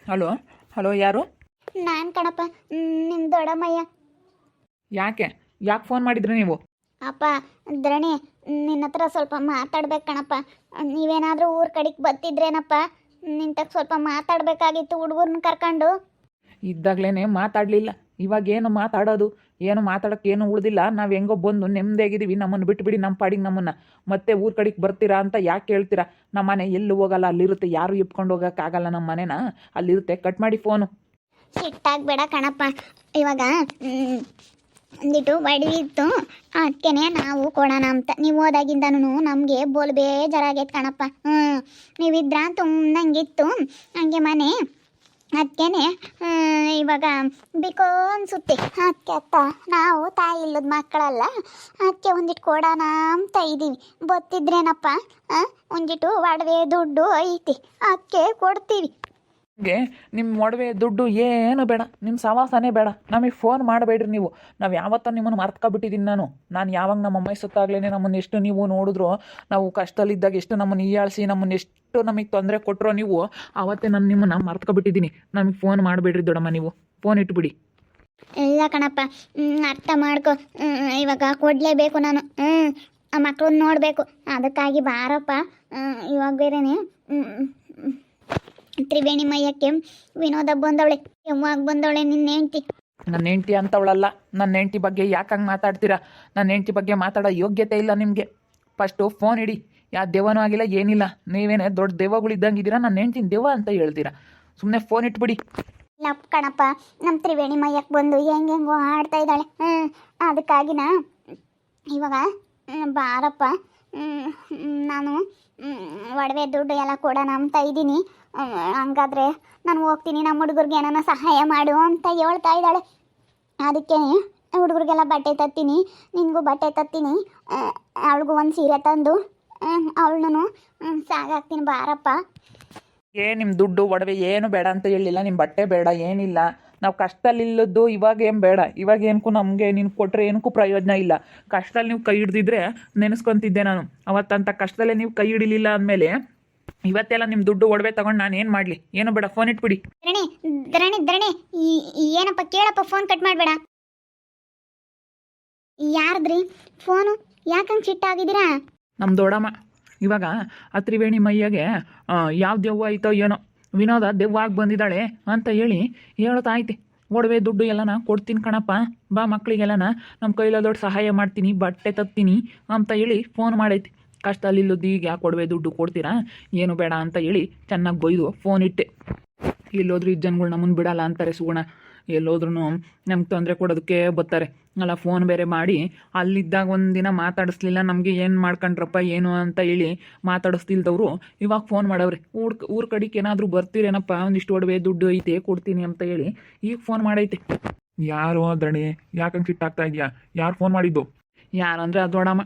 Hello hello, ಯಾರು? ನಾನು ಕಣಪ್ಪ, ನಿಮ್ಮ ದೊಡ್ಡಮ್ಮಯ್ಯ. ಯಾಕೆ ಯಾಕೆ ಫೋನ್ ಮಾಡಿದ್ರಿ ನೀವು? ಅಪ್ಪ, ಧರಣಿ, ನಿನ್ನ ಹತ್ರ ಸ್ವಲ್ಪ ಮಾತಾಡ್ಬೇಕು ಕಣಪ್ಪ. ನೀವೇನಾದರೂ ಊರ ಕಡೆಗೆ ಬರ್ತಿದ್ರೇನಪ್ಪ, ನಿಂತಕ್ಕೆ ಸ್ವಲ್ಪ ಮಾತಾಡಬೇಕಾಗಿತ್ತು ಹುಡುಗರನ್ನ ಕರ್ಕೊಂಡು. ಇದ್ದಾಗಲೇ ಮಾತಾಡಲಿಲ್ಲ, ಇವಾಗೇನು ಮಾತಾಡೋದು? ಏನು ಮಾತಾಡೋಕ್ಕೆ ಏನು ಉಳಿದಿಲ್ಲ. ನಾವು ಹೆಂಗೋ ಬಂದು ನೆಮ್ಮದಿಯಾಗಿದ್ದೀವಿ, ನಮ್ಮನ್ನು ಬಿಟ್ಬಿಡಿ ನಮ್ಮ ಪಾಡಿಗೆ ನಮ್ಮನ್ನು. ಮತ್ತೆ ಊರ ಕಡೆಗೆ ಬರ್ತೀರಾ ಅಂತ ಯಾಕೆ ಕೇಳ್ತೀರಾ? ನಮ್ಮ ಮನೆ ಎಲ್ಲೂ ಹೋಗಲ್ಲ, ಅಲ್ಲಿರುತ್ತೆ. ಯಾರು ಎಪ್ಕೊಂಡು ಹೋಗೋಕ್ಕಾಗಲ್ಲ ನಮ್ಮ ಮನೆನ, ಅಲ್ಲಿರುತ್ತೆ. ಕಟ್ ಮಾಡಿ ಫೋನು. ಸಿಟ್ಟಾಗಬೇಡ ಕಣಪ್ಪ. ಇವಾಗ ಒಂದಿಟ್ಟು ಬಡಿ ಇತ್ತು, ಅದಕ್ಕೇನೆ ನಾವು ಕೊಡೋಣ ಅಂತ. ನೀವು ಹೋದಾಗಿಂದನೂ ನಮಗೆ ಬೋಲ್ ಬೇಜಾರಾಗೈತೆ ಕಣಪ್ಪ. ನೀವಿದ್ರ ತುಂಬಂಗಿತ್ತು ಹಂಗೆ ಮನೆ. ಅದಕ್ಕೇನೆ ಇವಾಗ ಬಿಕೋ ಅನ್ಸುತ್ತೆ. ಅದಕ್ಕೆ ಅತ್ತ ನಾವು ತಾಯಿ ಇಲ್ಲದ ಮಕ್ಕಳಲ್ಲ, ಅದಕ್ಕೆ ಒಂದಿಟ್ಟು ಕೊಡೋಣ ಅಂತ ಇದ್ದೀವಿ. ಗೊತ್ತಿದ್ರೇನಪ್ಪ, ಒಂದಿಟ್ಟು ಒಡವೆ ದುಡ್ಡು ಐತಿ, ಅದಕ್ಕೆ ಕೊಡ್ತೀವಿ. ನಿಮಗೆ ನಿಮ್ಮ ಒಡವೆ ದುಡ್ಡು ಏನು ಬೇಡ, ನಿಮ್ಮ ಸವಾಸನೇ ಬೇಡ. ನಮಗೆ ಫೋನ್ ಮಾಡಬೇಡ್ರಿ ನೀವು. ನಾವು ಯಾವತ್ತೂ ನಿಮ್ಮನ್ನು ಮರ್ತ್ಕೊಬಿಟ್ಟಿದ್ದೀನಿ. ನಾನು ಯಾವಾಗ ನಮ್ಮ ಅಮ್ಮ ಸುತ್ತಾಗ್ಲೇ ನಮ್ಮನ್ನು ಎಷ್ಟು ನೀವು ನೋಡಿದ್ರು, ನಾವು ಕಷ್ಟದಲ್ಲಿದ್ದಾಗ ಎಷ್ಟು ನಮ್ಮನ್ನು ಹೀಯಾಳಿಸಿ, ನಮ್ಮನ್ನು ಎಷ್ಟು ನಮಗೆ ತೊಂದರೆ ಕೊಟ್ಟರೋ ನೀವು, ಆವತ್ತೇ ನಾನು ನಿಮ್ಮನ್ನು ಮರ್ತ್ಕೊಬಿಟ್ಟಿದ್ದೀನಿ. ನಮಗೆ ಫೋನ್ ಮಾಡಬೇಡ್ರಿ ದೊಡ್ಡಮ್ಮ, ನೀವು ಫೋನ್ ಇಟ್ಬಿಡಿ. ಇಲ್ಲ ಕಣಪ್ಪ, ಅರ್ಥ ಮಾಡ್ಕೊ. ಇವಾಗ ಕೊಡಲೇಬೇಕು ನಾನು. ಆ ಮಕ್ಕಳನ್ನ ನೋಡಬೇಕು, ಅದಕ್ಕಾಗಿ ಬಾರಪ್ಪ. ಇವಾಗ ಬೇರೆನೆ ತ್ರಿವೇಣಿ ಮಯ್ಯಕ್ಕೆ ವಿನೋದ ಬಂದವಳೆ, ಯಾವಾಗ ಬಂದವಳೆ ನಿನ್ನ ಹೆಂಡ್ತಿ. ನನ್ನ ಹೆಂಡ್ತಿ ಅಂತವಳಲ್ಲ. ನನ್ನ ಹೆಂಡ್ತಿ ಬಗ್ಗೆ ಯಾಕೆ ಹಂಗೆ ಮಾತಾಡ್ತೀರಾ? ನನ್ನ ಹೆಂಡ್ತಿ ಬಗ್ಗೆ ಮಾತಾಡೋ ಯೋಗ್ಯತೆ ಇಲ್ಲ ನಿಮಗೆ. ಫಸ್ಟು ಫೋನ್ ಇಡಿ. ಯಾವ ದೆವ್ವನೂ ಆಗಿಲ್ಲ, ಏನಿಲ್ಲ. ನೀವೇನೇ ದೊಡ್ಡ ದೆವ್ವಗಳು ಇದ್ದಂಗಿದ್ದೀರಾ, ನನ್ನ ಹೆಂಡ್ತಿನ ದೆವ್ವ ಅಂತ ಹೇಳ್ತೀರಾ. ಸುಮ್ಮನೆ ಫೋನ್ ಇಟ್ಬಿಡಿ. ಇಲ್ಲ ಕಣಪ್ಪ, ನಮ್ಮ ತ್ರಿವೇಣಿ ಮಯ್ಯಕ್ಕೆ ಬಂದು ಹೆಂಗೆಂಗೋ ಆಡ್ತಾ ಇದ್ದಾಳೆ. ಅದಕ್ಕಾಗಿನ ಇವಾಗ ಬಾರಪ್ಪ. ನಾನು ಒಡವೆ ದುಡ್ಡು ಎಲ್ಲ ಕೊಡೋಣ ಅಂತ ಇದ್ದೀನಿ. ಹಂಗಾದ್ರೆ ನಾನು ಹೋಗ್ತೀನಿ, ನಮ್ಮ ಹುಡುಗರಿಗೆ ಏನಾನ ಸಹಾಯ ಮಾಡು ಅಂತ ಹೇಳ್ತಾ ಇದ್ದಾಳೆ. ಅದಕ್ಕೆ ಹುಡುಗರಿಗೆಲ್ಲ ಬಟ್ಟೆ ತತ್ತೀನಿ, ನಿನಗೂ ಬಟ್ಟೆ ತತ್ತೀನಿ. ಅವಳಿಗೂ ಒಂದು ಸೀರೆ ತಂದು ಅವಳನ್ನು ಸಾಗಾಕ್ತೀನಿ. ಬಾರಪ್ಪ. ನಿಮ್ಮ ದುಡ್ಡು ಒಡವೆ ಏನು ಬೇಡ ಅಂತ ಹೇಳಿಲ್ಲ, ನಿಮ್ಮ ಬಟ್ಟೆ ಬೇಡ ಏನಿಲ್ಲ. ನಾವು ಕಷ್ಟದಲ್ಲಿಲ್ಲದ್ದು ಇವಾಗ ಏನು ಬೇಡ. ಇವಾಗ ಏನಕ್ಕೂ ನಮಗೆ ನೀನು ಕೊಟ್ಟರೆ ಏನಕ್ಕೂ ಪ್ರಯೋಜನ ಇಲ್ಲ. ಕಷ್ಟದಲ್ಲಿ ನೀವು ಕೈ ಹಿಡ್ದಿದ್ರೆ ನೆನೆಸ್ಕೊತಿದ್ದೆ ನಾನು. ಅವತ್ತಂತ ಕಷ್ಟದಲ್ಲೇ ನೀವು ಕೈ ಹಿಡಿಲಿಲ್ಲ ಅಂದಮೇಲೆ ಇವತ್ತೆಲ್ಲ ನಿಮ್ಮ ದುಡ್ಡು ಒಡವೆ ತಗೊಂಡು ನಾನು ಏನು ಮಾಡಲಿ? ಏನು ಬೇಡ, ಫೋನ್ ಇಟ್ಬಿಡಿ. ಧರಣಿ ಧರಣಿ ಧರಣಿ, ಏನಪ್ಪ ಕೇಳಪ್ಪ, ಫೋನ್ ಕಟ್ ಮಾಡಬೇಡ. ಯಾರದ್ರಿ ಫೋನು? ಯಾಕಂಗೆ ಸಿಟ್ಟಾಗಿದ್ದೀರಾ? ನಮ್ಮ ದೊಡ್ಡಮ್ಮ ಇವಾಗ ಆ ತ್ರಿವೇಣಿ ಮಯ್ಯಗೆ ಯಾವ ದೆವ್ವ ಆಯ್ತೋ ಏನೋ, ವಿನೋದ ದೆವ್ವ ಆಗಿ ಬಂದಿದ್ದಾಳೆ ಅಂತ ಹೇಳಿ ಹೇಳ್ತಾ ಐತೆ. ಒಡವೆ ದುಡ್ಡು ಎಲ್ಲನ ಕೊಡ್ತೀನಿ ಕಣಪ್ಪ, ಬಾ ಮಕ್ಕಳಿಗೆಲ್ಲನ ನಮ್ಮ ಕೈಲ ದೊಡ್ಡ ಸಹಾಯ ಮಾಡ್ತೀನಿ, ಬಟ್ಟೆ ತತ್ತೀನಿ ಅಂತ ಹೇಳಿ ಫೋನ್ ಮಾಡೈತಿ. ಕಷ್ಟದಲ್ಲಿಲ್ಲದ್ದು ಈಗ ಯಾಕೆ ಒಡವೆ ದುಡ್ಡು ಕೊಡ್ತೀರಾ? ಏನು ಬೇಡ ಅಂತ ಹೇಳಿ ಚೆನ್ನಾಗಿ ಬೈದು ಫೋನ್ ಇಟ್ಟೆ. ಎಲ್ಲೋದ್ರೂ ಈ ಜನಗಳು ನಮ್ಮನ್ನು ಬಿಡಲ್ಲ ಅಂತಾರೆ ಸುಗುಣ. ಎಲ್ಲೋದ್ರೂ ನಮ್ಗೆ ತೊಂದರೆ ಕೊಡೋದಕ್ಕೆ ಬರ್ತಾರೆ ಅಲ್ಲ. ಫೋನ್ ಬೇರೆ ಮಾಡಿ ಅಲ್ಲಿದ್ದಾಗ ಒಂದಿನ ಮಾತಾಡಿಸ್ಲಿಲ್ಲ, ನಮಗೆ ಏನು ಮಾಡ್ಕೊಂಡ್ರಪ್ಪ ಏನು ಅಂತ ಹೇಳಿ ಮಾತಾಡಿಸ್ತಿಲ್ದವರು ಇವಾಗ ಫೋನ್ ಮಾಡವ್ರೆ. ಊರ ಕಡೆಗೆ ಏನಾದರೂ ಬರ್ತೀರೇನಪ್ಪ, ಒಂದಿಷ್ಟು ಒಡವೆ ದುಡ್ಡು ಐತೆ ಕೊಡ್ತೀನಿ ಅಂತ ಹೇಳಿ ಈಗ ಫೋನ್ ಮಾಡೈತೆ. ಯಾರು ದಣಿ, ಯಾಕಂಗೆ ಸಿಟ್ಟಾಗ್ತಾ ಇದೆಯಾ? ಯಾರು ಫೋನ್ ಮಾಡಿದ್ದು? ಯಾರಂದರೆ ಅದು ದೊಡ್ಡಮ್ಮ.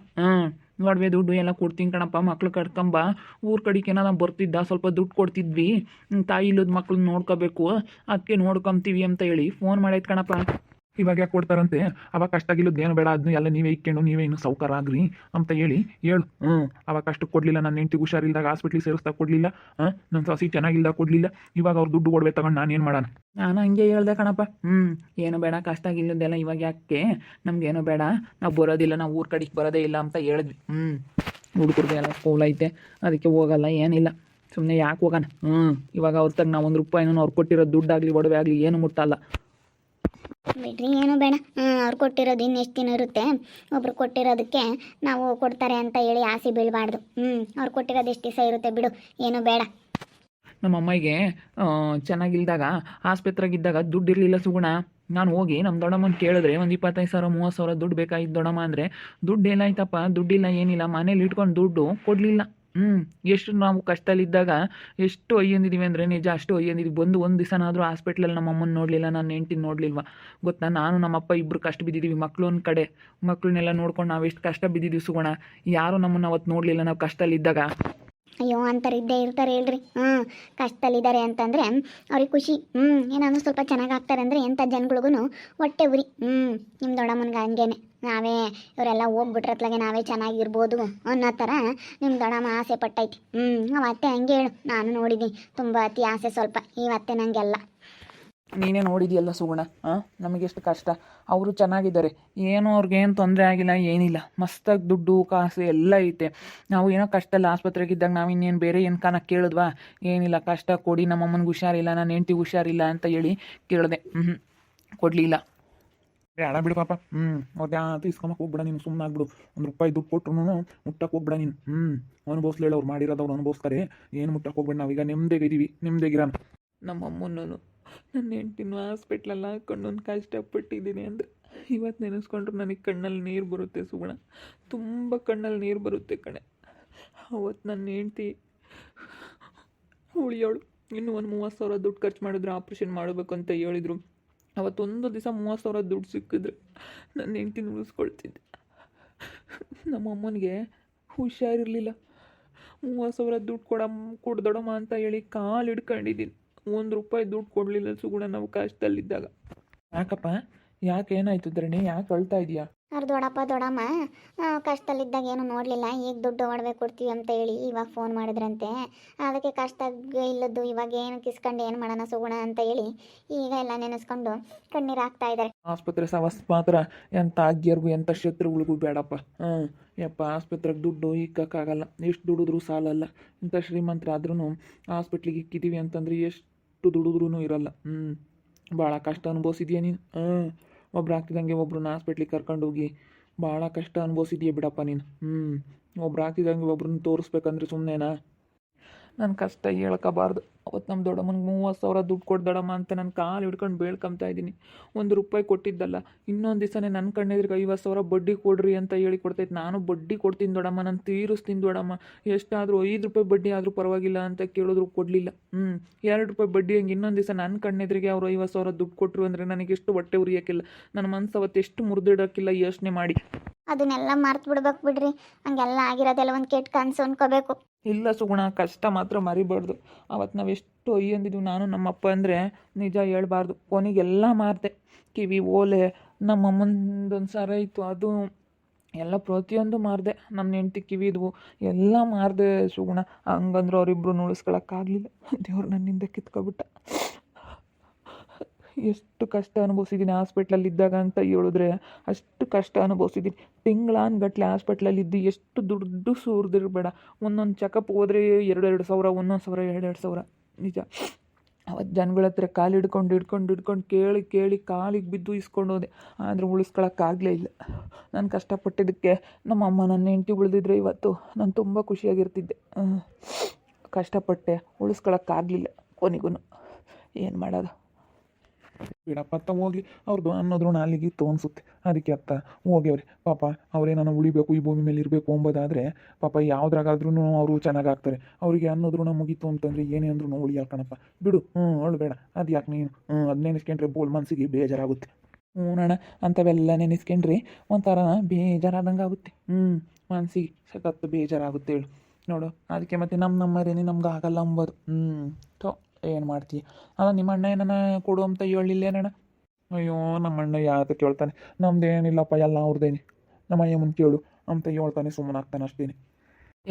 ಒಡವೆ ದುಡ್ಡು ಎಲ್ಲ ಕೊಡ್ತೀನಿ ಕಣಪ್ಪ, ಮಕ್ಳು ಕಟ್ಕೊಂಬ. ಊರ ಕಡೆಗೆ ಏನಾರ ಬರ್ತಿದ್ದ, ಸ್ವಲ್ಪ ದುಡ್ಡು ಕೊಡ್ತಿದ್ವಿ, ತಾಯಿ ಇಲ್ಲದ ಮಕ್ಳನ್ನ ನೋಡ್ಕೋಬೇಕು, ಅದಕ್ಕೆ ನೋಡ್ಕೊತೀವಿ ಅಂತ ಹೇಳಿ ಫೋನ್ ಮಾಡೈತೆ ಕಣಪ್ಪ. ಇವಾಗ ಯಾಕೆ ಕೊಡ್ತಾರಂತೆ? ಅವಾಗ ಕಷ್ಟಾಗಿಲ್ಲದ್ದು ಏನು ಬೇಡ, ಅದನ್ನ ಎಲ್ಲ ನೀವೇ ಇಕ್ಕೊಂಡು ನೀವೇ ಇನ್ನೂ ಸೌಕರ್ಯ ಆಗ್ರಿ ಅಂತ ಹೇಳಿ ಹೇಳು. ಅವಾಗ ಕಷ್ಟಕ್ಕೆ ಕೊಡಲಿಲ್ಲ, ನನ್ನ ಹೆಂಡ್ತಿಗೆ ಹುಷಾರಿಲ್ದಾಗ ಹಾಸ್ಪಿಟ್ಲಿಗೆ ಸೇರಿಸ್ದಾಗ ಕೊಡಲಿಲ್ಲ, ನನ್ನ ಸಸಿ ಚೆನ್ನಾಗಿಲ್ದಾಗ ಕೊಡಲಿಲ್ಲ. ಇವಾಗ ಅವ್ರು ದುಡ್ಡು ಕೊಡ್ಬೇಕು ತಗೊಂಡು ನಾನು ಏನು ಮಾಡೋಣ? ನಾನು ಹಂಗೆ ಹೇಳ್ದೆ ಕಣಪ್ಪ. ಏನು ಬೇಡ, ಕಷ್ಟ ಆಗಿಲ್ಲದೆಲ್ಲ ಇವಾಗ ಯಾಕೆ, ನಮಗೇನು ಬೇಡ, ನಾವು ಬರೋದಿಲ್ಲ, ನಾವು ಊರ ಕಡೆಗೆ ಬರೋದೇ ಇಲ್ಲ ಅಂತ ಹೇಳಿದ್ವಿ. ಹುಡುಗರಿಗೆ ಎಲ್ಲ ಸ್ಕೂಲ್ ಐತೆ, ಅದಕ್ಕೆ ಹೋಗಲ್ಲ, ಏನಿಲ್ಲ, ಸುಮ್ಮನೆ ಯಾಕೆ ಹೋಗೋಣ? ಇವಾಗ ಅವ್ರ ತಗ ನಾವು 1 ರೂಪಾಯಿನೂ ಅವ್ರು ಕೊಟ್ಟಿರೋ ದುಡ್ಡಾಗಲಿ ಒಡವೆ ಆಗಲಿ ಏನು ಮುಟ್ಟಲ್ಲ. ಬಿಡ್ರಿ, ಏನು ಬೇಡ. ಅವ್ರು ಕೊಟ್ಟಿರೋದು ಇನ್ನೆಷ್ಟು ದಿನ ಇರುತ್ತೆ? ಒಬ್ರು ಕೊಟ್ಟಿರೋದಕ್ಕೆ ನಾವು ಕೊಡ್ತಾರೆ ಅಂತ ಹೇಳಿ ಆಸೆ ಬೀಳಬಾರ್ದು. ಅವ್ರು ಕೊಟ್ಟಿರೋದು ಎಷ್ಟು ದಿವಸ ಇರುತ್ತೆ ಬಿಡು, ಏನು ಬೇಡ. ನಮ್ಮ ಅಮ್ಮಗೆ ಚೆನ್ನಾಗಿಲ್ದಾಗ ಆಸ್ಪತ್ರೆಗಿದ್ದಾಗ ದುಡ್ಡು ಇರಲಿಲ್ಲ ಸುಗುಣ. ನಾನು ಹೋಗಿ ನಮ್ಮ ದೊಡ್ಡಮ್ಮನ ಕೇಳಿದ್ರೆ ಒಂದು 25,000 30,000 ದುಡ್ಡು ಬೇಕಾಗಿತ್ತು ದೊಡ್ಡಮ್ಮ ಅಂದರೆ, ದುಡ್ಡು ಏನಾಯ್ತಪ್ಪ, ದುಡ್ಡಿಲ್ಲ ಏನಿಲ್ಲ, ಮನೇಲಿ ಇಟ್ಕೊಂಡು ದುಡ್ಡು ಕೊಡಲಿಲ್ಲ. ಎಷ್ಟು ನಾವು ಕಷ್ಟದಲ್ಲಿದ್ದಾಗ ಎಷ್ಟು ಒಯ್ಯಂದಿದ್ದೀವಿ ಅಂದರೆ ನಿಜ, ಅಷ್ಟು ಒಯ್ಯಂದಿದ್ದೀವಿ. ಬಂದು ಒಂದು ದಿವಸನಾದರೂ ಹಾಸ್ಪಿಟ್ಲಲ್ಲಿ ನಮ್ಮ ಅಮ್ಮನ ನೋಡಲಿಲ್ಲ, ನನ್ನ ಹೆಂಡ್ತಿನ ನೋಡಲಿಲ್ವ ಗೊತ್ತಾ? ನಾನು ನಮ್ಮಪ್ಪ ಇಬ್ಬರು ಕಷ್ಟ ಬಿದ್ದಿದ್ದೀವಿ. ಮಕ್ಕಳು ಒಂದು ಕಡೆ, ಮಕ್ಕಳನ್ನೆಲ್ಲ ನೋಡ್ಕೊಂಡು ನಾವು ಎಷ್ಟು ಕಷ್ಟ ಬಿದ್ದಿದ್ದೀವಿ ಸುಗುಣ. ಯಾರು ನಮ್ಮನ್ನು ಅವತ್ತು ನೋಡಲಿಲ್ಲ ನಾವು ಕಷ್ಟದಲ್ಲಿದ್ದಾಗ. ಅಯ್ಯೋ ಅಂತಾರೆ ಇದ್ದೇ ಇರ್ತಾರೆ ಹೇಳ್ರಿ. ಕಷ್ಟದಲ್ಲಿದ್ದಾರೆ ಅಂತಂದರೆ ಅವ್ರಿಗೆ ಖುಷಿ. ಏನಾದರೂ ಸ್ವಲ್ಪ ಚೆನ್ನಾಗಿ ಆಗ್ತಾರೆ ಅಂದರೆ ಎಂಥ ಜನಗಳಿಗೂ ಹೊಟ್ಟೆ ಉರಿ. ನಿಮ್ಮ ದೊಡ್ಡಮ್ಮನಿಗೆ ಹಂಗೇನೆ. ನಾವೇ ಇವರೆಲ್ಲ ಹೋಗ್ಬಿಟ್ರತ್ಲಾಗೆ ನಾವೇ ಚೆನ್ನಾಗಿರ್ಬೋದು ಅನ್ನೋ ಥರ ನಿಮ್ಮ ದೊಡ್ಡಮ್ಮ ಆಸೆ ಪಟ್ಟೈತಿ. ಅವತ್ತೆ ಹಂಗೆ ಹೇಳು, ನಾನು ನೋಡಿದ್ದೀನಿ ತುಂಬ ಅತಿ ಆಸೆ ಸ್ವಲ್ಪ. ಇವತ್ತೆ ನನಗೆಲ್ಲ ನೀನೇ ನೋಡಿದೆಯಲ್ಲ ಸುಗುಣ, ನಮಗೆಷ್ಟು ಕಷ್ಟ. ಅವರು ಚೆನ್ನಾಗಿದ್ದಾರೆ, ಏನೂ ಅವ್ರಿಗೇನು ತೊಂದರೆ ಆಗಿಲ್ಲ, ಏನಿಲ್ಲ. ಮಸ್ತಾಗಿ ದುಡ್ಡು ಕಾಸು ಎಲ್ಲ ಐತೆ. ನಾವು ಏನೋ ಕಷ್ಟದಲ್ಲಿ ಆಸ್ಪತ್ರೆಗಿದ್ದಾಗ ನಾವು ಇನ್ನೇನು ಬೇರೆ ಏನು ಕಾನ ಕೇಳಿದ್ವಾ? ಏನಿಲ್ಲ, ಕಷ್ಟ ಕೊಡಿ, ನಮ್ಮಮ್ಮನಿಗೆ ಹುಷಾರಿಲ್ಲ, ನನ್ನ ಹೆಂಡ್ತಿಗೆ ಹುಷಾರಿಲ್ಲ ಅಂತ ಹೇಳಿ ಕೇಳಿದೆ. ಕೊಡಲಿಲ್ಲ. ಹಣ ಬಿಡು ಪಾಪ. ಅವ್ರು ಯಾತು ಇಸ್ಕೊಂಬಕ್ಕೆ ಹೋಗ್ಬಿಡ ನೀನು. ಸುಮ್ಮನೆ ಆಗ್ಬಿಡು. ₹1 ದುಡ್ಡು ಕೊಟ್ರು ಮುಟ್ಟಕ್ಕೆ ಹೋಗ್ಬಿಡ ನೀನು. ಅನುಭವಿಸ್ಲೇಳು, ಅವ್ರು ಮಾಡಿರೋದವ್ರು ಅನುಭವಿಸ್ತಾರೆ. ಏನು ಮುಟ್ಟಕ್ಕೆ ಹೋಗ್ಬೇಡ. ನಾವೀಗ ನೆಮ್ಮದಿಗಿದ್ದೀವಿ, ನೆಮ್ಮದಿಗಿರೋಣ. ನಮ್ಮಮ್ಮನೂ ನನ್ನ ಹೆಂಡ್ತಿನೂ ಹಾಸ್ಪಿಟ್ಲಲ್ಲಿ ಹಾಕ್ಕೊಂಡು ಕಷ್ಟಪಟ್ಟಿದ್ದೀನಿ ಅಂದರೆ ಇವತ್ತು ನೆನೆಸ್ಕೊಂಡ್ರು ನನಗೆ ಕಣ್ಣಲ್ಲಿ ನೀರು ಬರುತ್ತೆ ಸುಗುಣ. ತುಂಬ ಕಣ್ಣಲ್ಲಿ ನೀರು ಬರುತ್ತೆ ಕಣೆ. ಅವತ್ತು ನನ್ನ ಹೆಂಡ್ತಿ ಉಳಿಯೋಳು. ಇನ್ನೂ ಒಂದು 30,000 ದುಡ್ಡು ಖರ್ಚು ಮಾಡಿದ್ರೆ ಆಪ್ರೇಷನ್ ಮಾಡಬೇಕು ಅಂತ ಹೇಳಿದರು. ಅವತ್ತೊಂದು ದಿವಸ 30,000 ದುಡ್ಡು ಸಿಕ್ಕಿದ್ರೆ ನನ್ನ ಹೆಂಡ್ತಿನ ಉಳಿಸ್ಕೊಳ್ತಿದ್ದೆ. ನಮ್ಮಮ್ಮನಿಗೆ ಹುಷಾರಿರಲಿಲ್ಲ. 30,000 ದುಡ್ಡು ಕೊಡ್ದೊಡಮ್ಮ ಅಂತ ಹೇಳಿ ಕಾಲು ಹಿಡ್ಕೊಂಡಿದ್ದೀನಿ. ₹1 ದುಡ್ಡು ಕೊಡಲಿಲ್ಲ ಸುಗುಣ ನಾವು ಕಷ್ಟದಲ್ಲಿದ್ದಾಗ. ಯಾಕಪ್ಪ, ಯಾಕೆ ಏನಾಯ್ತು ಧರಣಿ? ಯಾಕೆ ಅಳ್ತಾ ಇದೆಯಾ? ಅವ್ರ ದೊಡ್ಡಮ್ಮ ಕಷ್ಟದಲ್ಲಿದ್ದಾಗ ಏನು ನೋಡಲಿಲ್ಲ. ಈಗ ದುಡ್ಡು ಒಡವೆ ಕೊಡ್ತೀವಿ ಅಂತ ಹೇಳಿ ಇವಾಗ ಫೋನ್ ಮಾಡಿದ್ರಂತೆ. ಅದಕ್ಕೆ ಕಷ್ಟ ಇಲ್ಲದ್ದು ಇವಾಗ ಏನು ಕಿಸ್ಕೊಂಡು ಏನು ಮಾಡೋಣ ಸುಗುಣ ಅಂತ ಹೇಳಿ ಈಗ ಎಲ್ಲ ನೆನೆಸ್ಕೊಂಡು ಕಣ್ಣೀರು ಹಾಕ್ತಾ ಇದ್ದಾರೆ. ಆಸ್ಪತ್ರೆ ಸವಸ್ ಮಾತ್ರ ಎಂಥ ಆಗ್ಯರ್ಗೂ ಎಂಥ ಶತ್ರುಗಳಿಗೂ ಬೇಡಪ್ಪ. ಯಪ್ಪ, ಆಸ್ಪತ್ರೆಗೆ ದುಡ್ಡು ಇಕ್ಕೋಕ್ಕಾಗಲ್ಲ. ಎಷ್ಟು ದುಡಿದ್ರೂ ಸಾಲಲ್ಲ. ಇಂಥ ಶ್ರೀಮಂತರಾದ್ರೂ ಹಾಸ್ಪಿಟ್ಲಿಗೆ ಇಕ್ಕಿದ್ದೀವಿ ಅಂತಂದ್ರೆ ಎಷ್ಟು ದುಡಿದ್ರೂ ಇರಲ್ಲ. ಭಾಳ ಕಷ್ಟ ಅನುಭವಿಸಿದ್ಯಾ ನೀನು. ಒಬ್ರು ಹಾಕ್ತಿದ್ದಂಗೆ ಒಬ್ರನ್ನ ಹಾಸ್ಪಿಟ್ಲಿಗೆ ಕರ್ಕೊಂಡೋಗಿ ಭಾಳ ಕಷ್ಟ ಅನುಭವಿಸಿದ್ಯಾ ಬಿಡಪ್ಪ ನೀನು. ಒಬ್ರು ಹಾಕ್ತಿದ್ದಂಗೆ ಒಬ್ರನ್ನ ತೋರಿಸ್ಬೇಕಂದ್ರೆ ಸುಮ್ಮನೆನಾ? ನನ್ನ ಕಷ್ಟ ಹೇಳ್ಕೋಬಾರ್ದು. ಅವತ್ತು ನಮ್ಮ ದೊಡ್ಡಮ್ಮನಿಗೆ 30,000 ದುಡ್ಡು ಕೊಡ್ದಡಮ್ಮ ಅಂತ ನಾನು ಕಾಲು ಹಿಡ್ಕೊಂಡು ಬೇಳ್ಕೊತಾ ಇದ್ದೀನಿ. ₹1 ಕೊಟ್ಟಿದ್ದಲ್ಲ, ಇನ್ನೊಂದು ದಿವಸನೇ ನನ್ನ ಕಣ್ಣೆದ್ರಿಗೆ 50,000 ಬಡ್ಡಿ ಕೊಡ್ರಿ ಅಂತ ಹೇಳಿ ಕೊಡ್ತೈತೆ. ನಾನು ಬಡ್ಡಿ ಕೊಡ್ತೀನಿ ದೊಡ್ಡಮ್ಮ, ನಾನು ತೀರಿಸ್ತೀನಿ ದೊಡ್ಡಮ್ಮ, ಎಷ್ಟಾದರೂ ₹5 ಬಡ್ಡಿ ಆದರೂ ಪರವಾಗಿಲ್ಲ ಅಂತ ಕೇಳಿದ್ರು ಕೊಡಲಿಲ್ಲ. ₹2 ಬಡ್ಡಿ ಹಂಗೆ ಇನ್ನೊಂದು ದಿವಸ ನನ್ನ ಕಣ್ಣೆದ್ರಿಗೆ ಅವರು 50,000 ದುಡ್ಡು ಕೊಟ್ಟರು ಅಂದರೆ ನನಗೆ ಎಷ್ಟು ಹೊಟ್ಟೆ ಉರಿಯೋಕ್ಕಿಲ್ಲ. ನನ್ನ ಮನಸ್ಸು ಅವತ್ತು ಎಷ್ಟು ಮುರಿದಿಡೋಕ್ಕಿಲ್ಲ ಯೋಚನೆ ಮಾಡಿ. ಅದನ್ನೆಲ್ಲ ಮರ್ತು ಬಿಡ್ಬೇಕು ಬಿಡ್ರಿ. ಹಂಗೆಲ್ಲ ಆಗಿರೋದೆಲ್ಲ ಒಂದು ಕೆಟ್ಟ ಕನಸು ಅನ್ಕೋಬೇಕು. ಇಲ್ಲ ಸುಗುಣ, ಕಷ್ಟ ಮಾತ್ರ ಮರಿಬಾರ್ದು. ಅವತ್ತು ನಾವು ಎಷ್ಟು ಅಂದಿದ್ವಿ ನಾನು ನಮ್ಮಪ್ಪ ಅಂದರೆ ನಿಜ ಹೇಳ್ಬಾರ್ದು. ಕೊನೆಗೆಲ್ಲ ಮಾರಿದೆ. ಕಿವಿ ಓಲೆ, ನಮ್ಮಮ್ಮಂದೊಂದು ಸರ ಇತ್ತು ಅದು ಎಲ್ಲ ಪ್ರತಿಯೊಂದು ಮಾರಿದೆ. ನನ್ನ ಹೆಂಡ್ತಿ ಕಿವಿದ್ವು ಎಲ್ಲ ಮಾರಿದೆ ಸುಗುಣ. ಹಂಗಂದ್ರೆ ಅವರಿಬ್ಬರು ಉಳಿಸ್ಕೊಳಕ್ಕಾಗಲಿಲ್ಲ. ದೇವ್ರು ನನ್ನಿಂದ ಕಿತ್ಕೊಬಿಟ್ಟ. ಎಷ್ಟು ಕಷ್ಟ ಅನುಭವಿಸಿದ್ದೀನಿ ಹಾಸ್ಪಿಟ್ಲಲ್ಲಿ ಇದ್ದಾಗ ಅಂತ ಹೇಳಿದ್ರೆ ಅಷ್ಟು ಕಷ್ಟ ಅನುಭವಿಸಿದ್ದೀನಿ. ತಿಂಗಳಾನ್ಗಟ್ಲೆ ಹಾಸ್ಪಿಟ್ಲಲ್ಲಿದ್ದು ಎಷ್ಟು ದುಡ್ಡು ಸುರಿದಿರಬೇಡ. ಒಂದೊಂದು ಚೆಕಪ್ ಹೋದರೆ 2,2 ಸಾವಿರ, 1,000 2,2 ಸಾವಿರ. ನಿಜ, ಅವತ್ತು ಜನಗಳ ಹತ್ರ ಕಾಲು ಹಿಡ್ಕೊಂಡು ಕೇಳಿ ಕಾಲಿಗೆ ಬಿದ್ದು ಇಸ್ಕೊಂಡು ಹೋದೆ. ಆದರೆ ಉಳಿಸ್ಕೊಳಕ್ಕಾಗಲೇ ಇಲ್ಲ. ನಾನು ಕಷ್ಟಪಟ್ಟಿದ್ದಕ್ಕೆ ನಮ್ಮಮ್ಮ ನನ್ನ ಹೆಂಡ್ತಿ ಉಳಿದಿದ್ರೆ ಇವತ್ತು ನಾನು ತುಂಬ ಖುಷಿಯಾಗಿರ್ತಿದ್ದೆ. ಕಷ್ಟಪಟ್ಟೆ, ಉಳಿಸ್ಕೊಳಕ್ಕಾಗಲಿಲ್ಲ ಕೊನೆಗೂ. ಏನು ಮಾಡೋದು? ಬಿಡಪ್ಪ ಅತ್ತ ಹೋಗ್ಲಿ. ಅವ್ರದ್ದು ಅನ್ನೋದ್ರು ನಾಲಿಗಿತ್ತು ಅನಿಸುತ್ತೆ. ಅದಕ್ಕೆ ಅತ್ತ ಹೋಗ್ಯವ್ರಿ ಪಾಪ. ಅವರೇನೋ ಉಳಿಬೇಕು, ಈ ಭೂಮಿ ಮೇಲೆ ಇರಬೇಕು ಎಂಬುದಾದರೆ ಪಾಪ ಯಾವುದ್ರಾಗಾದ್ರೂ ಅವರು ಚೆನ್ನಾಗಾಗ್ತಾರೆ. ಅವರಿಗೆ ಅನ್ನೋದ್ರು ಮುಗೀತು ಅಂತಂದರೆ ಏನೇ ಅಂದ್ರೂ ಉಳಿಯಾಕಣಪ್ಪ. ಬಿಡು, ಅಳಬೇಡ. ಅದು ಯಾಕೆ ನೀನು ಅದು ನೆನೆಸ್ಕೊಂಡ್ರೆ ಬೋಲ್ ಮನಸ್ಸಿಗೆ ಬೇಜಾರಾಗುತ್ತೆ. ಅಣ್ಣ, ಅಂಥವೆಲ್ಲ ನೆನೆಸ್ಕೊಂಡ್ರಿ ಒಂಥರ ಬೇಜಾರಾದಂಗೆ ಆಗುತ್ತೆ. ಮನಸ್ಸಿಗೆ ಸಖತ್ತು ಬೇಜಾರಾಗುತ್ತೆ ಹೇಳು ನೋಡು. ಅದಕ್ಕೆ ಮತ್ತೆ ನಮ್ಮರೇನೆ ನಮ್ಗೆ ಆಗಲ್ಲ ಅಂಬೋದು. ಏನು ಮಾಡ್ತೀಯ? ಅಲ್ಲ, ನಿಮ್ಮ ಅಣ್ಣ ಏನನ್ನ ಕೊಡು ಅಂತ ಹೇಳಿಲ್ಲೇನಣ್ಣ? ಅಯ್ಯೋ, ನಮ್ಮಣ್ಣ ಯಾತ ಕೇಳ್ತಾನೆ? ನಮ್ದೇನಿಲ್ಲಪ್ಪ, ಎಲ್ಲ ಅವ್ರದ್ದೇನೆ. ನಮ್ಮ ಅಯ್ಯ ಮುಂದೆ ಕೇಳು ಅಂತ ಹೇಳ್ತಾನೆ, ಸುಮ್ಮನಾಗ್ತಾನೆ ಅಷ್ಟೇನೆ.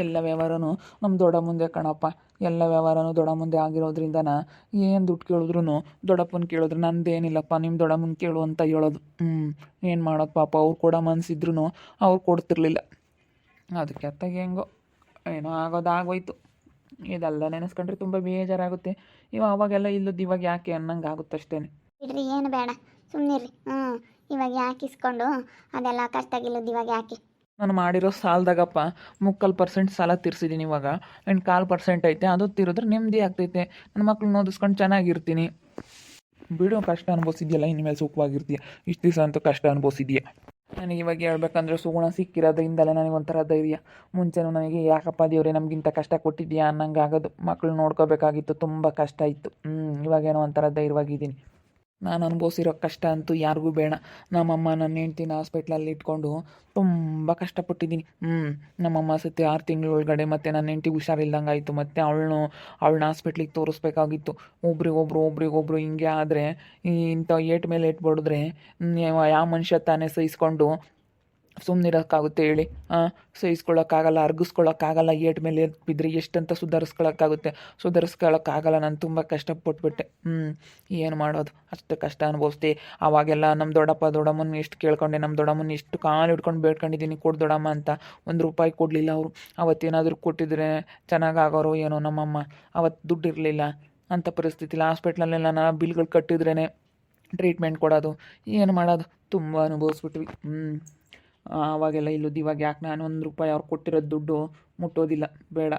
ಎಲ್ಲ ವ್ಯವಹಾರನೂ ನಮ್ಮ ದೊಡ್ಡ ಮುಂದೆ ಕಣಪ್ಪ. ಎಲ್ಲ ವ್ಯವಹಾರನೂ ದೊಡ್ಡ ಮುಂದೆ ಆಗಿರೋದ್ರಿಂದನ ಏನು ದುಡ್ಡು ಕೇಳಿದ್ರು ದೊಡ್ಡಪ್ಪನ ಕೇಳಿದ್ರು ನಂದೇನಿಲ್ಲಪ್ಪ, ನಿಮ್ಮ ದೊಡ್ಡ ಮುಂದೆ ಕೇಳು ಅಂತ ಹೇಳೋದು. ಏನು ಮಾಡೋದು ಪಾಪ. ಅವ್ರು ಕೊಡೋ ಮನಸ್ಸಿದ್ರು ಅವ್ರು ಕೊಡ್ತಿರ್ಲಿಲ್ಲ. ಅದಕ್ಕೆ ಅತ್ತಾಗ ಹೆಂಗೋ ಏನೋ ಆಗೋದಾಗೋಯ್ತು. ಇದೆಲ್ಲ ನೆನೆಸ್ಕೊಂಡ್ರೆ ತುಂಬ ಬೇಜಾರಾಗುತ್ತೆ. ಅವಾಗೆಲ್ಲ ಇಲ್ಲದ್ದು ಇವಾಗ ಯಾಕೆ ಅನ್ನಂಗೆ ಆಗುತ್ತೆ ಅಷ್ಟೇ. ಬಿಡ್ರಿ, ಏನು ಬೇಡ, ಸುಮ್ಮನಿರ್ರಿ. ಇವಾಗ ಯಾಕೆ ಇಸ್ಕೊಂಡು ಅದೆಲ್ಲ ಕಷ್ಟಾಗಿಲ್ಲದ್ದು ಇವಾಗ ಯಾಕೆ? ನಾನು ಮಾಡಿರೋ ಸಾಲದಾಗಪ್ಪ 3/4% ಸಾಲ ತೀರಿಸಿದ್ದೀನಿ. ಇವಾಗ 8.25% ಐತೆ. ಅದು ತೀರಿದ್ರೆ ನೆಮ್ಮದಿ ಆಗ್ತೈತೆ. ನನ್ನ ಮಕ್ಳನ್ನ ಓದಿಸ್ಕೊಂಡು ಚೆನ್ನಾಗಿರ್ತೀನಿ. ಬಿಡು, ಕಷ್ಟ ಅನುಭವಿಸಿದ್ಯಲ್ಲ, ಇನ್ಮೇಲೆ ಸುಖವಾಗಿರ್ತೀಯ. ಇಷ್ಟು ದಿವಸ ಅಂತೂ ಕಷ್ಟ ಅನುಭವಿಸಿದ್ಯಾ. ನನಗೆ ಇವಾಗ ಹೇಳ್ಬೇಕಂದ್ರೆ ಸುಗುಣ ಸಿಕ್ಕಿರೋದ್ರಿಂದಲೇ ನನಗೊಂಥರ ಧೈರ್ಯ. ಮುಂಚೆನೂ ನನಗೆ ಯಾಕಪ್ಪ ದೇವ್ರೆ ನಮಗಿಂತ ಕಷ್ಟ ಕೊಟ್ಟಿದ್ಯಾ ಅನ್ನಂಗೆ ಆಗೋದು. ಮಕ್ಕಳು ನೋಡ್ಕೋಬೇಕಾಗಿತ್ತು, ತುಂಬ ಕಷ್ಟ ಇತ್ತು. ಇವಾಗೇನೋ ಒಂಥರ ಧೈರ್ಯವಾಗಿದ್ದೀನಿ. ನಾನು ಅನುಭವಿಸಿರೋ ಕಷ್ಟ ಅಂತೂ ಯಾರಿಗೂ ಬೇಡ. ನಮ್ಮಮ್ಮ ನನ್ನ ಹೆಂಡ್ತಿನ ಹಾಸ್ಪಿಟ್ಲಲ್ಲಿ ಇಟ್ಕೊಂಡು ತುಂಬ ಕಷ್ಟಪಟ್ಟಿದ್ದೀನಿ. ನಮ್ಮಮ್ಮ ಸತಿ 6 ತಿಂಗಳ ಒಳಗಡೆ ಮತ್ತು ನನ್ನ ಹೆಂಡ್ತಿ ಹುಷಾರಿಲ್ದಂಗೆ ಆಯಿತು. ಮತ್ತು ಅವಳನ್ನ ಹಾಸ್ಪಿಟ್ಲಿಗೆ ತೋರಿಸ್ಬೇಕಾಗಿತ್ತು. ಒಬ್ರಿಗೊಬ್ರು ಹಿಂಗೆ ಆದರೆ ಇಂಥ ಏಟ್ ಮೇಲೆ ಏಟ್ ಬಡಿದ್ರೆ ಯಾವ ಮನುಷ್ಯ ತಾನೇ ಸಹಿಸ್ಕೊಂಡು ಸುಮ್ಮನಿರೋಕ್ಕಾಗುತ್ತೆ ಹೇಳಿ? ಸಹಿಸ್ಕೊಳ್ಳೋಕ್ಕಾಗಲ್ಲ, ಅರ್ಗಿಸ್ಕೊಳ್ಳೋಕ್ಕಾಗಲ್ಲ. ಏಟ್ ಮೇಲೆ ಬಿದ್ದರೆ ಎಷ್ಟಂತ ಸುಧಾರಿಸ್ಕೊಳ್ಳೋಕ್ಕಾಗಲ್ಲ. ನಾನು ತುಂಬ ಕಷ್ಟಪಟ್ಬಿಟ್ಟೆ. ಏನು ಮಾಡೋದು, ಅಷ್ಟು ಕಷ್ಟ ಅನುಭವಿಸ್ದೆ. ಆವಾಗೆಲ್ಲ ನಮ್ಮ ದೊಡ್ಡಮ್ಮನ ಎಷ್ಟು ಕೇಳ್ಕೊಂಡೆ, ನಮ್ಮ ದೊಡ್ಡಮ್ಮನ ಎಷ್ಟು ಕಾಲು ಹಿಡ್ಕೊಂಡು ಬೇಡ್ಕೊಂಡಿದ್ದೀನಿ, ಕೊಡು ದೊಡ್ಡಮ್ಮ ಅಂತ. ₹1 ಕೊಡಲಿಲ್ಲ ಅವರು. ಅವತ್ತೇನಾದರೂ ಕೊಟ್ಟಿದ್ರೆ ಚೆನ್ನಾಗಾಗೋರು ಏನೋ ನಮ್ಮಮ್ಮ. ಅವತ್ತು ದುಡ್ಡು ಇರಲಿಲ್ಲ. ಅಂಥ ಪರಿಸ್ಥಿತಿಲಿ ಹಾಸ್ಪಿಟ್ಲಲ್ಲೆಲ್ಲ ನಾನು ಬಿಲ್ಗಳು ಕಟ್ಟಿದ್ರೇ ಟ್ರೀಟ್ಮೆಂಟ್ ಕೊಡೋದು. ಏನು ಮಾಡೋದು, ತುಂಬ ಅನುಭವಿಸ್ಬಿಟ್ವಿ. ಆವಾಗೆಲ್ಲ ಇಲ್ಲದ್ದು. ಇವಾಗ ಯಾಕೆ ನಾನು ₹1 ಅವ್ರು ಕೊಟ್ಟಿರೋದು ದುಡ್ಡು ಮುಟ್ಟೋದಿಲ್ಲ, ಬೇಡ.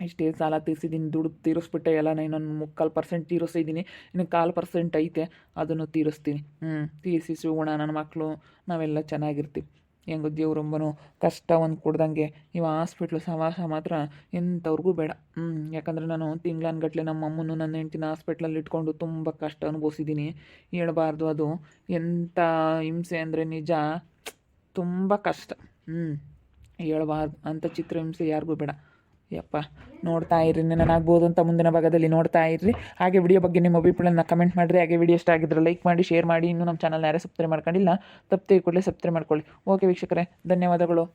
ಇಷ್ಟೇ ಸಾಲ ತೀರಿಸಿದ್ದೀನಿ, ದುಡ್ಡು ತೀರಿಸ್ಬಿಟ್ಟೆ ಎಲ್ಲ. ಇನ್ನೊಂದು 3/4% ತೀರಿಸಿದ್ದೀನಿ, ಇನ್ನು 1/4% ಐತೆ, ಅದನ್ನು ತೀರಿಸ್ತೀನಿ. ತೀರಿಸಿ ಸಿಗೋಣ, ನನ್ನ ಮಕ್ಕಳು ನಾವೆಲ್ಲ ಚೆನ್ನಾಗಿರ್ತೀವಿ. ಹೆಂಗೋ ದೇವ್ರೊಬ್ಬನು ಕಷ್ಟ ಒಂದು ಕೊಡ್ದಂಗೆ. ಇವ ಹಾಸ್ಪಿಟ್ಲು ಸವಾಸ ಮಾತ್ರ ಎಂಥವ್ರಿಗೂ ಬೇಡ. ಯಾಕಂದರೆ ನಾನು ತಿಂಗಳನ್ಗಟ್ಲೆ ನಮ್ಮ ಅಮ್ಮನ್ನು ನನ್ನ ಹೆಂಡ್ತಿನ ಹಾಸ್ಪಿಟ್ಲಲ್ಲಿ ಇಟ್ಕೊಂಡು ತುಂಬ ಕಷ್ಟ ಅನುಭವಿಸಿದ್ದೀನಿ. ಹೇಳ್ಬಾರ್ದು, ಅದು ಎಂಥ ಹಿಂಸೆ ಅಂದರೆ ನಿಜ, ತುಂಬ ಕಷ್ಟ. ಹೇಳ್ಬಾರ್ದು, ಅಂಥ ಚಿತ್ರಹಿಂಸೆ ಯಾರಿಗೂ ಬೇಡ. ಯಪ್ಪ, ನೋಡ್ತಾ ಇರ್ರಿ, ನನಗಾಗ್ಬೋದು ಅಂತ ಮುಂದಿನ ಭಾಗದಲ್ಲಿ ನೋಡ್ತಾ ಇರ್ರಿ. ಹಾಗೆ ವಿಡಿಯೋ ಬಗ್ಗೆ ನಿಮ್ಮ ಅಭಿಪ್ರಾಯನ ಕಮೆಂಟ್ ಮಾಡಿರಿ. ಹಾಗೆ ವಿಡಿಯೋ ಇಷ್ಟ ಆಗಿದ್ರೆ ಲೈಕ್ ಮಾಡಿ, ಶೇರ್ ಮಾಡಿ. ಇನ್ನೂ ನಮ್ಮ ಚಾನಲ್ನ ಯಾರೇ ಸಬ್ಸ್ಕ್ರೈಬ್ ಮಾಡ್ಕೊಂಡಿಲ್ಲ, ತಪ್ಪದೆ ಕೂಡಲೇ ಸಬ್ಸ್ಕ್ರೈಬ್ ಮಾಡ್ಕೊಳ್ಳಿ. ಓಕೆ ವೀಕ್ಷಕರೇ, ಧನ್ಯವಾದಗಳು.